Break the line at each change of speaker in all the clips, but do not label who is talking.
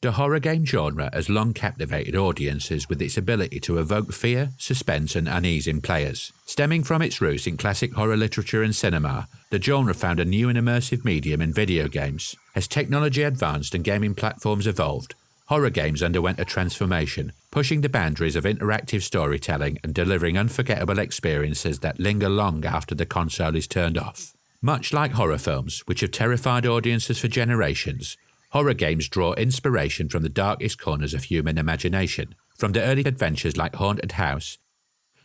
The horror game genre has long captivated audiences with its ability to evoke fear, suspense and unease in players. Stemming from its roots in classic horror literature and cinema, the genre found a new and immersive medium in video games. As technology advanced and gaming platforms evolved, horror games underwent a transformation, pushing the boundaries of interactive storytelling and delivering unforgettable experiences that linger long after the console is turned off. Much like horror films, which have terrified audiences for generations, horror games draw inspiration from the darkest corners of human imagination, from the early adventures like Haunted House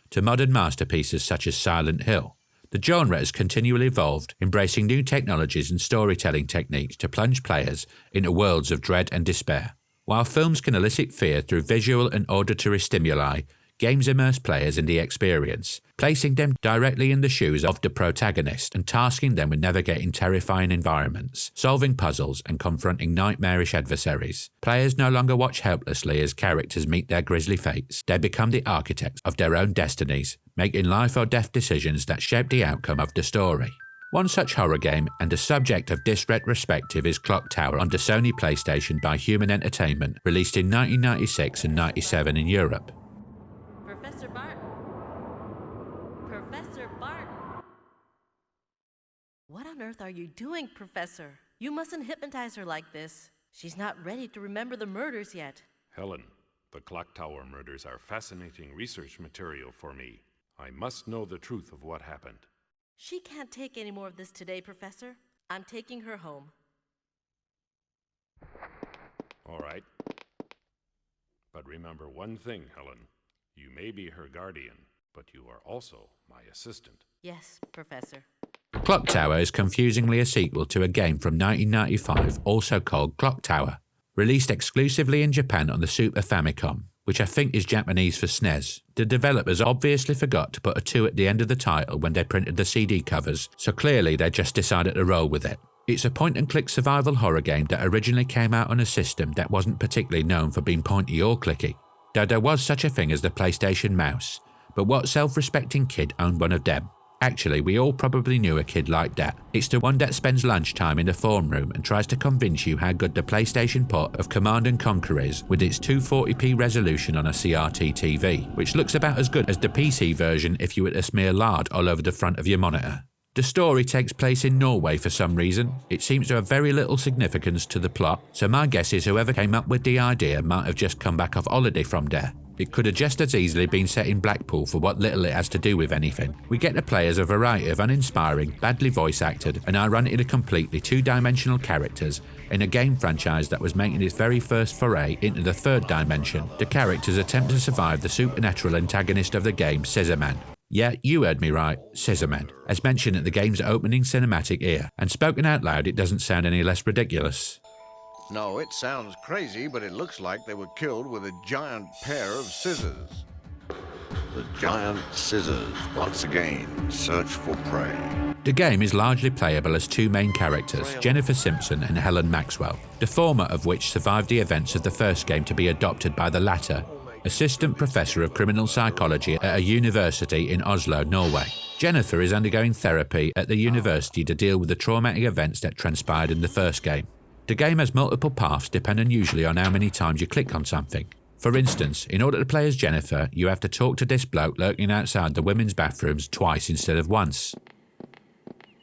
to modern masterpieces such as Silent Hill. The genre has continually evolved, embracing new technologies and storytelling techniques to plunge players into worlds of dread and despair. While films can elicit fear through visual and auditory stimuli, games immerse players in the experience, placing them directly in the shoes of the protagonist and tasking them with navigating terrifying environments, solving puzzles and confronting nightmarish adversaries. Players no longer watch helplessly as characters meet their grisly fates. They become the architects of their own destinies, making life or death decisions that shape the outcome of the story. One such horror game and the subject of this retrospective is Clock Tower on the Sony Playstation by Human Entertainment, released in 1996 and 97 in Europe.
Professor Bart. Professor Bart. What on earth are you doing, Professor? You mustn't hypnotize her like this. She's not ready to remember the murders yet.
Helen, the Clock Tower murders are fascinating research material for me. I must know the truth of what happened.
She can't take any more of this today, Professor. I'm taking her home.
All right. But remember one thing, Helen. You may be her guardian, but you are also my assistant.
Yes, Professor.
Clock Tower is confusingly a sequel to a game from 1995 also called Clock Tower, released exclusively in Japan on the Super Famicom, which I think is Japanese for SNES. The developers obviously forgot to put a 2 at the end of the title when they printed the CD covers, so clearly they just decided to roll with it. It's a point-and-click survival horror game that originally came out on a system that wasn't particularly known for being pointy or clicky, though there was such a thing as the PlayStation mouse. But what self-respecting kid owned one of them? Actually, we all probably knew a kid like that. It's the one that spends lunchtime in the form room and tries to convince you how good the PlayStation port of Command & Conquer is with its 240p resolution on a CRT TV, which looks about as good as the PC version if you were to smear lard all over the front of your monitor. The story takes place in Norway for some reason. It seems to have very little significance to the plot, so my guess is whoever came up with the idea might have just come back off holiday from there. It could have just as easily been set in Blackpool for what little it has to do with anything. We get to play as a variety of uninspiring, badly voice acted and ironically completely two-dimensional characters in a game franchise that was making its very first foray into the third dimension. The characters attempt to survive the supernatural antagonist of the game, Scissorman. Yeah, you heard me right, Scissorman, as mentioned at the game's opening cinematic here, and spoken out loud it doesn't sound any less ridiculous.
No, it sounds crazy, but it looks like they were killed with a giant pair of scissors. The giant scissors, once again, search for prey.
The game is largely playable as two main characters, Jennifer Simpson and Helen Maxwell, the former of which survived the events of the first game to be adopted by the latter, assistant professor of criminal psychology at a university in Oslo, Norway. Jennifer is undergoing therapy at the university to deal with the traumatic events that transpired in the first game. The game has multiple paths depending usually on how many times you click on something. For instance, in order to play as Jennifer, you have to talk to this bloke lurking outside the women's bathrooms twice instead of once.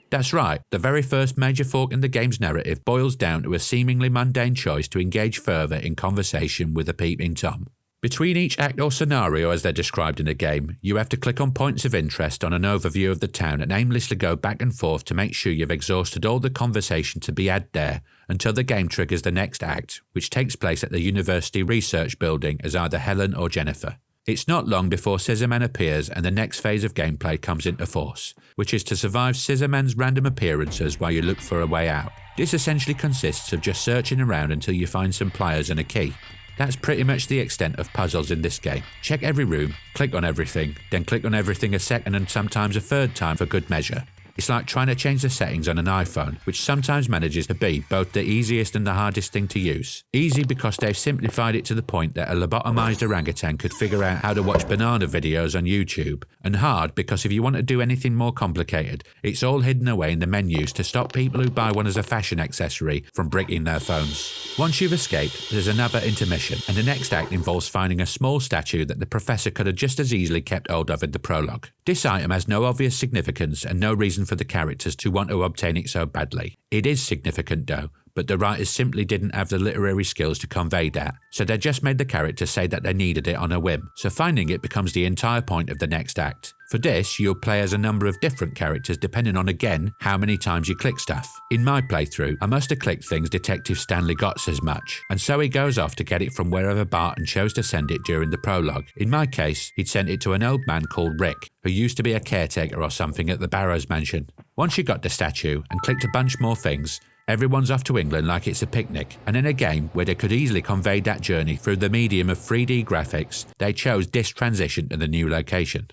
That's right, the very first major fork in the game's narrative boils down to a seemingly mundane choice to engage further in conversation with a peeping Tom. Between each act or scenario as they're described in the game, you have to click on points of interest on an overview of the town and aimlessly go back and forth to make sure you've exhausted all the conversation to be had there until the game triggers the next act, which takes place at the university research building as either Helen or Jennifer. It's not long before Scissorman appears and the next phase of gameplay comes into force, which is to survive Scissorman's random appearances while you look for a way out. This essentially consists of just searching around until you find some pliers and a key. That's pretty much the extent of puzzles in this game. Check every room, click on everything, then click on everything a second and sometimes a third time for good measure. It's like trying to change the settings on an iPhone, which sometimes manages to be both the easiest and the hardest thing to use. Easy because they've simplified it to the point that a lobotomized orangutan could figure out how to watch banana videos on YouTube, and hard because if you want to do anything more complicated, it's all hidden away in the menus to stop people who buy one as a fashion accessory from bricking their phones. Once you've escaped, there's another intermission, and the next act involves finding a small statue that the professor could have just as easily kept hold of in the prologue. This item has no obvious significance and no reason for the characters to want to obtain it so badly. It is significant though, but the writers simply didn't have the literary skills to convey that, so they just made the character say that they needed it on a whim, so finding it becomes the entire point of the next act. For this, you'll play as a number of different characters depending on, again, how many times you click stuff. In my playthrough, I must have clicked things Detective Stanley got as much, and so he goes off to get it from wherever Barton chose to send it during the prologue. In my case, he'd sent it to an old man called Rick, who used to be a caretaker or something at the Barrows mansion. Once you got the statue and clicked a bunch more things, everyone's off to England like it's a picnic, and in a game where they could easily convey that journey through the medium of 3D graphics, they chose this transition to the new location.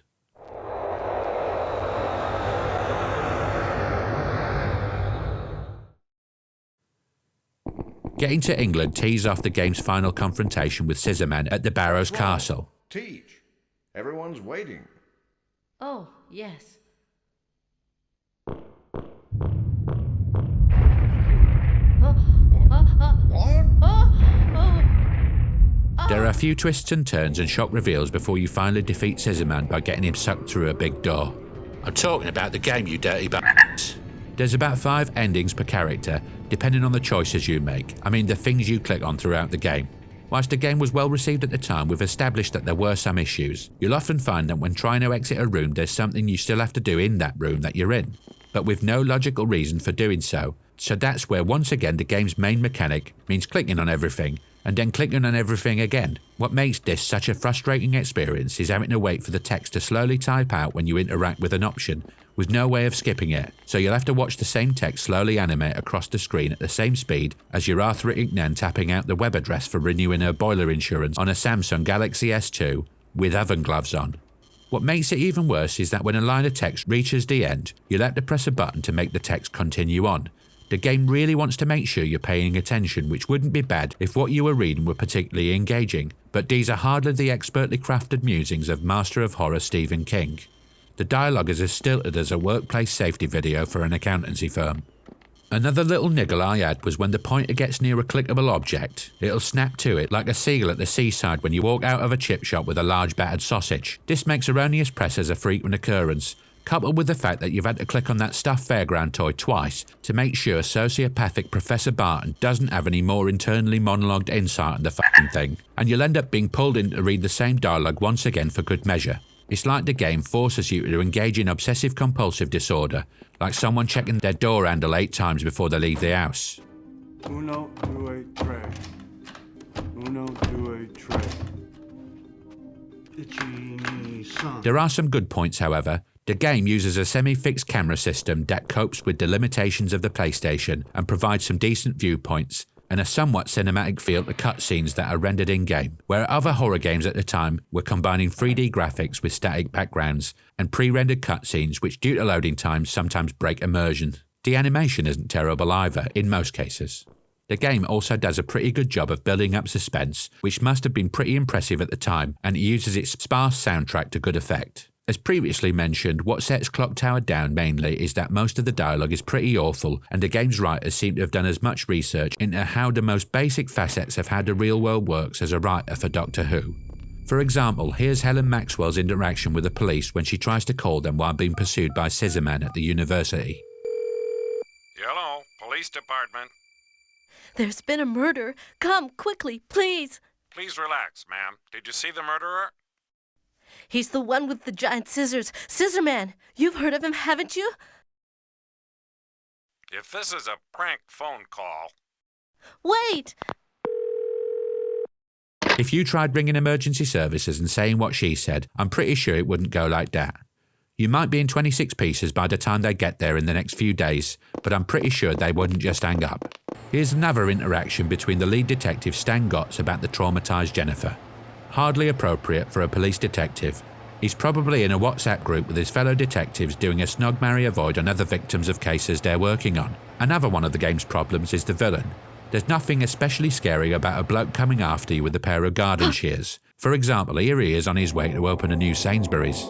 Getting to England tees off the game's final confrontation with Scissorman at the Barrows Castle.
Teach. Everyone's waiting.
Oh, yes.
There are a few twists and turns and shock reveals before you finally defeat Scissorman by getting him sucked through a big door. I'm talking about the game, you dirty b****s. There's about 5 endings per character, depending on the choices you make. I mean the things you click on throughout the game. Whilst the game was well received at the time, we've established that there were some issues. You'll often find that when trying to exit a room, there's something you still have to do in that room that you're in, but with no logical reason for doing so. So that's where once again the game's main mechanic means clicking on everything, and then clicking on everything again. What makes this such a frustrating experience is having to wait for the text to slowly type out when you interact with an option, with no way of skipping it, so you'll have to watch the same text slowly animate across the screen at the same speed as your arthritic nan tapping out the web address for renewing her boiler insurance on a Samsung Galaxy S2 with oven gloves on. What makes it even worse is that when a line of text reaches the end, you'll have to press a button to make the text continue on. The game really wants to make sure you're paying attention, which wouldn't be bad if what you were reading were particularly engaging, but these are hardly the expertly crafted musings of master of horror Stephen King. The dialogue is as stilted as a workplace safety video for an accountancy firm. Another little niggle I had was when the pointer gets near a clickable object, it'll snap to it like a seagull at the seaside when you walk out of a chip shop with a large battered sausage. This makes erroneous presses a frequent occurrence, coupled with the fact that you've had to click on that stuffed fairground toy twice to make sure sociopathic Professor Barton doesn't have any more internally monologued insight on the fucking thing, and you'll end up being pulled in to read the same dialogue once again for good measure. It's like the game forces you to engage in obsessive-compulsive disorder, like someone checking their door handle 8 times before they leave the house.
Uno, due, tre. Uno, due, tre.
There are some good points, however. The game uses a semi-fixed camera system that copes with the limitations of the PlayStation and provides some decent viewpoints and a somewhat cinematic feel to cutscenes that are rendered in-game, where other horror games at the time were combining 3D graphics with static backgrounds and pre-rendered cutscenes which, due to loading times, sometimes break immersion. The animation isn't terrible either, in most cases. The game also does a pretty good job of building up suspense, which must have been pretty impressive at the time, and it uses its sparse soundtrack to good effect. As previously mentioned, what sets Clock Tower down mainly is that most of the dialogue is pretty awful, and the game's writers seem to have done as much research into how the most basic facets of how the real world works as a writer for Doctor Who. For example, here's Helen Maxwell's interaction with the police when she tries to call them while being pursued by Scissorman at the university.
Hello, police department.
There's been a murder. Come, quickly, please.
Please relax, ma'am. Did you see the murderer?
He's the one with the giant scissors. Scissorman. You've heard of him, haven't you?
If this is a prank phone call...
Wait!
If you tried ringing emergency services and saying what she said, I'm pretty sure it wouldn't go like that. You might be in 26 pieces by the time they get there in the next few days, but I'm pretty sure they wouldn't just hang up. Here's another interaction between the lead detective Stan Gotts about the traumatised Jennifer. Hardly appropriate for a police detective, He's probably in a WhatsApp group with his fellow detectives doing a snog marry avoid on other victims of cases they're working on. Another one of the game's problems is the villain. There's nothing especially scary about a bloke coming after you with a pair of garden shears. For example, here he is on his way to open a new Sainsbury's.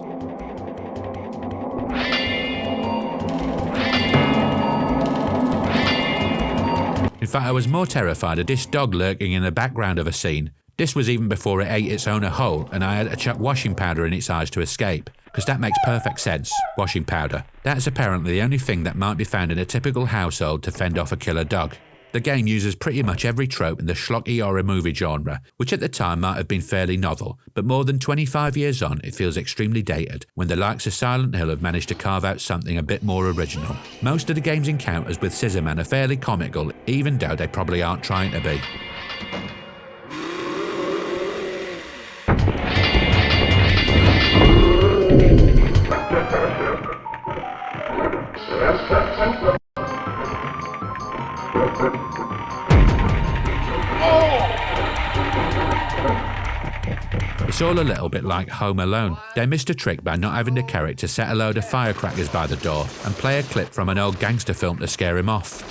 In fact, I was more terrified of this dog lurking in the background of a scene. This was even before it ate its owner whole, and I had to chuck washing powder in its eyes to escape. Because that makes perfect sense, washing powder. That's apparently the only thing that might be found in a typical household to fend off a killer dog. The game uses pretty much every trope in the schlocky horror movie genre, which at the time might have been fairly novel, but more than 25 years on, it feels extremely dated, when the likes of Silent Hill have managed to carve out something a bit more original. Most of the game's encounters with Scissorman are fairly comical, even though they probably aren't trying to be. It's all a little bit like Home Alone. They missed a trick by not having the character set a load of firecrackers by the door and play a clip from an old gangster film to scare him off.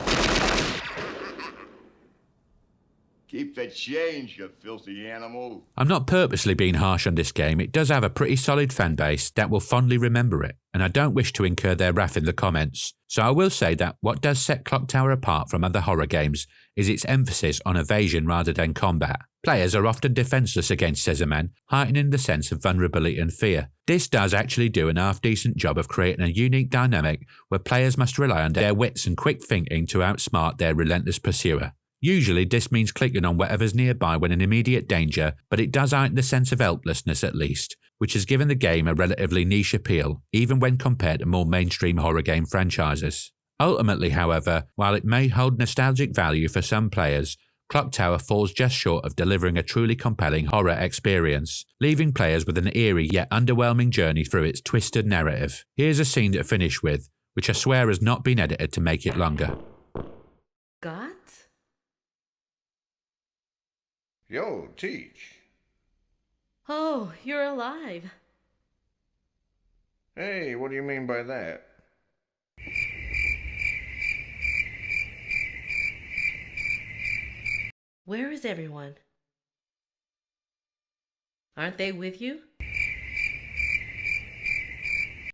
Keep the change, you filthy animal.
I'm not purposely being harsh on this game. It does have a pretty solid fan base that will fondly remember it, and I don't wish to incur their wrath in the comments. So I will say that what does set Clock Tower apart from other horror games is its emphasis on evasion rather than combat. Players are often defenseless against Scissorman, heightening the sense of vulnerability and fear. This does actually do an half-decent job of creating a unique dynamic where players must rely on their wits and quick thinking to outsmart their relentless pursuer. Usually this means clicking on whatever's nearby when in immediate danger, but it does heighten the sense of helplessness at least, which has given the game a relatively niche appeal, even when compared to more mainstream horror game franchises. Ultimately, however, while it may hold nostalgic value for some players, Clock Tower falls just short of delivering a truly compelling horror experience, leaving players with an eerie yet underwhelming journey through its twisted narrative. Here's a scene to finish with, which I swear has not been edited to make it longer.
Got?
Yo, Teach.
Oh, you're alive.
Hey, what do you mean by that?
Where is everyone? Aren't they with you?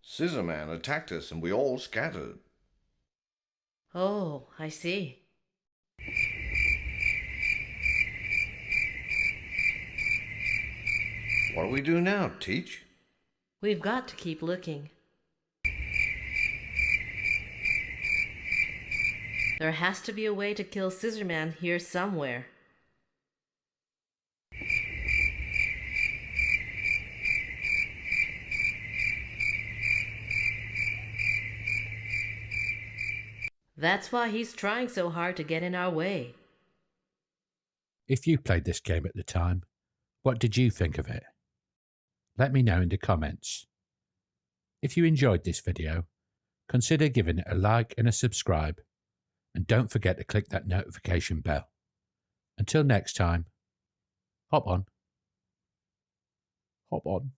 Scissorman attacked us and we all scattered.
Oh, I see.
What do we do now, Teach?
We've got to keep looking. There has to be a way to kill Scissorman here somewhere. That's why he's trying so hard to get in our way.
If you played this game at the time, what did you think of it? Let me know in the comments. If you enjoyed this video, consider giving it a like and a subscribe, and don't forget to click that notification bell. Until next time, hop on. Hop on.